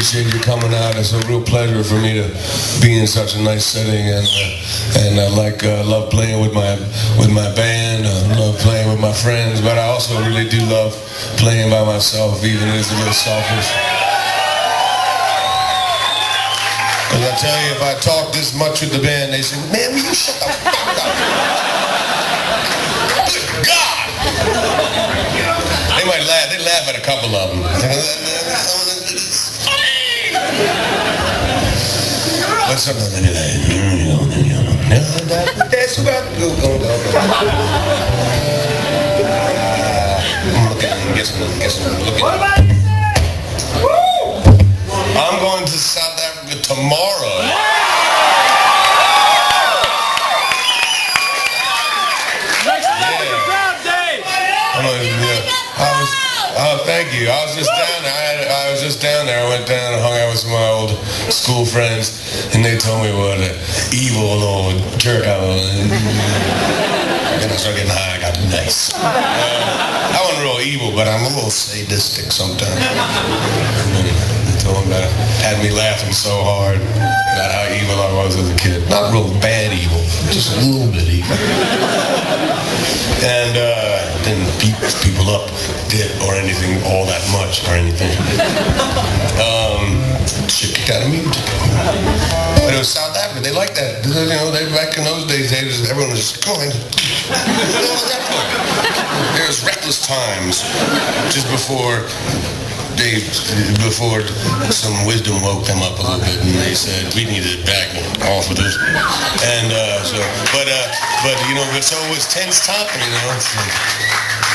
appreciate you coming out. It's a real pleasure for me to be in such a nice setting, and I love playing with my band. I love playing with my friends, but I also really do love playing by myself, even if it's a little selfish. Because I tell you, if I talk this much with the band, they say, "Man, will you shut the fuck up?" Good God! They might laugh. They laugh at a couple of them. But sometimes they like, that's about to go. I'm looking, guessing, looking. What about you say? Woo! I'm going to South Africa tomorrow. Next Africa Proud Day. Thank you. I was just down there. I went down and hung out with some of my old school friends, and they told me what an evil little jerk I was. Then I started getting high. I got nice. I wasn't real evil, but I'm a little sadistic sometimes. They told me about it. Had me laughing so hard about how evil I was as a kid. Not real bad evil, just a little bit evil. And didn't beat people up, or anything all that much, or anything. Shit kicked out of me. But it was South Africa. They liked that. You know, back in those days, everyone was just going. There was reckless times just before some wisdom woke them up a little bit, and they said we need to back off of this. And but you know, so it was tense time, you know.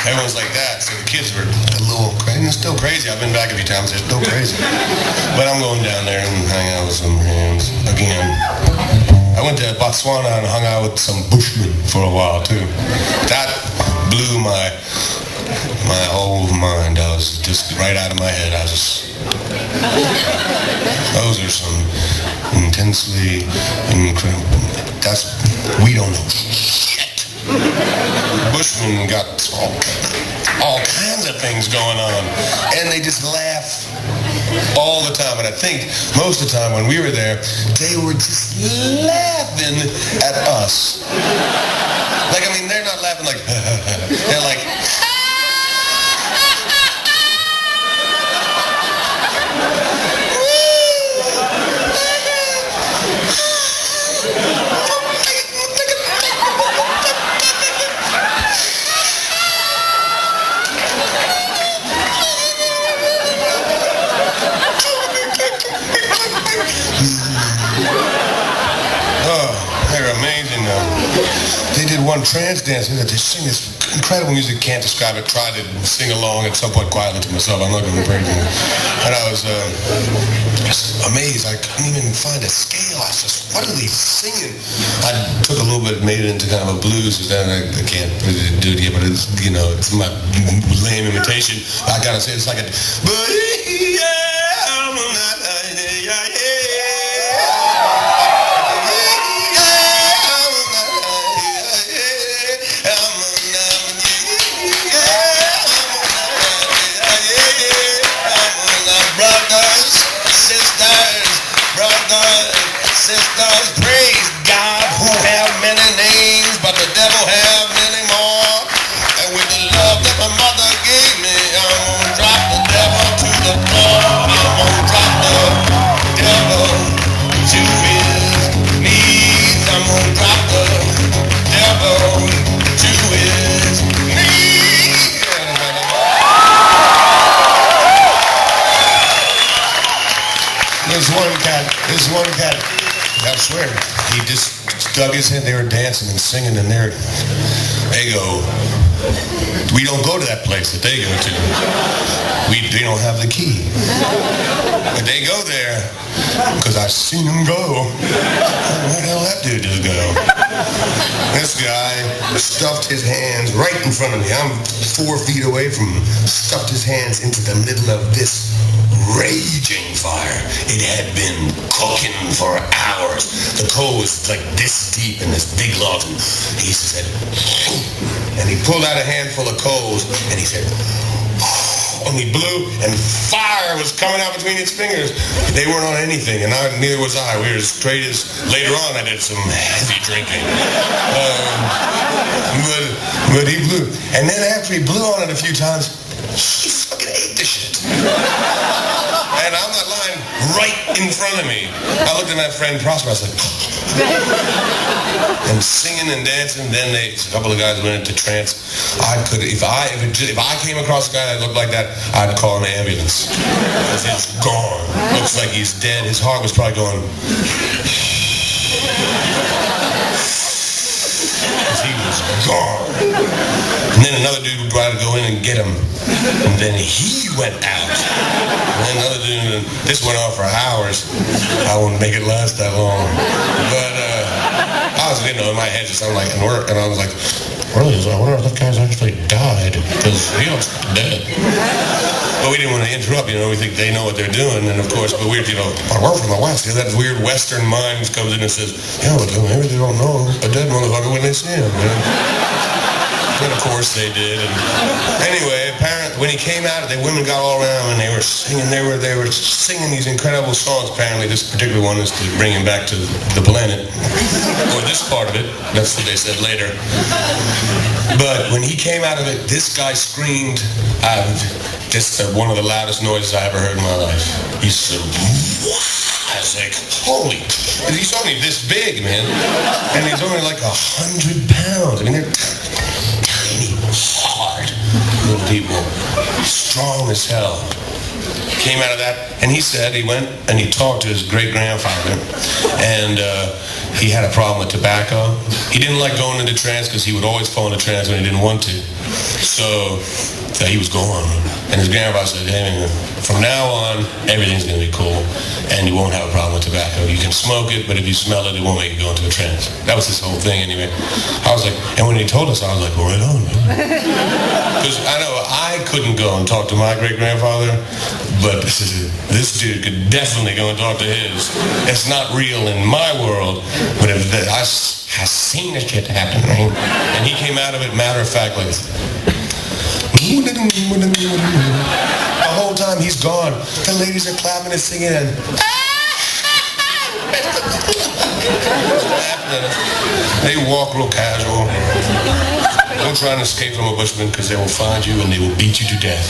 Everyone's like that, so the kids were a little crazy. It's still crazy. I've been back a few times. They're still crazy. But I'm going down there and hang out with some hands again. I went to Botswana and hung out with some Bushmen for a while too. That blew my whole mind. I was just right out of my head. Those are some intensely incredible. We don't know shit. Bushmen got all kinds of things going on, and they just laugh all the time. And I think most of the time when we were there, they were just laughing at us. Like, I mean, they're not laughing like, they're like, they did one trance dance. They sing this incredible music. Can't describe it. Tried to sing along at some point quietly to myself. I'm not going to praise them. And I was just amazed. I couldn't even find a scale. I was just, what are they singing? I took a little bit, made it into kind of a blues. Then I can't do it yet, but it's, you know, it's my lame imitation. I gotta say it's like a. Sisters, praise God who have many names, but the devil have many more. And with the love that my mother gave me, I'm gonna drop the devil to the floor. I'm gonna drop the devil to his knees. I'm gonna drop the devil to his knees. This one cat, I swear, he just dug his head. They were dancing and singing, and they go, we don't go to that place that they go to. They don't have the key. But they go there, because I've seen them go. Where the hell that dude just go? This guy stuffed his hands right in front of me. I'm 4 feet away from him. Stuffed his hands into the middle of this raging fire. It had been cooking for hours. The coal was like this deep in this big log. And he said, and he pulled out a handful of coals, and he said, only blue, and fire was coming out between his fingers. They weren't on anything, and neither was I. We were as straight as, later on I did some heavy drinking. But he blew. And then after he blew on it a few times, he fucking ate the shit. And I'm not lying, right in front of me. I looked at my friend Prosper, I was like, and singing and dancing. Then a couple of guys went into trance. If I came across a guy that looked like that, I'd call an ambulance. Because he's gone. Looks like he's dead. His heart was probably going. Because he was gone. And then another dude would try to go in and get him. And then he went out. And then another dude, this went on for hours. I wouldn't make it last that long. But I was, in my head just sounded like, and I was like, really, I wonder if that guy's actually died, because he looks dead. But we didn't want to interrupt, we think they know what they're doing, and of course, but we're, we're from the West, that weird Western mind comes in and says, yeah, but maybe they don't know a dead motherfucker when they see him, And of course they did. And anyway, apparently when he came out, the women got all around him and they were singing. They were singing these incredible songs. Apparently, this particular one is to bring him back to the planet, or this part of it. That's what they said later. But when he came out of it, this guy screamed out just one of the loudest noises I ever heard in my life. He said, "Wow!" I was like, holy! He's only this big, man, and he's only like 100 pounds. I mean, they're hard little people, strong as hell. Came out of that, and he said he went and he talked to his great-grandfather, and he had a problem with tobacco. He didn't like going into trance because he would always fall into trance when he didn't want to. So he was gone. And his grandfather said, hey, man, from now on, everything's going to be cool, and you won't have a problem with tobacco. You can smoke it, but if you smell it, it won't make you go into a trance. That was his whole thing, anyway. I was like, and when he told us, I was like, well, right on, man. Because I know I couldn't go and talk to my great-grandfather, but this dude could definitely go and talk to his. It's not real in my world, but if I seen this shit happen, right? And he came out of it, matter of fact, like the whole time he's gone, the ladies are clapping and singing and they walk real casual. Don't try and escape from a bushman because they will find you and they will beat you to death.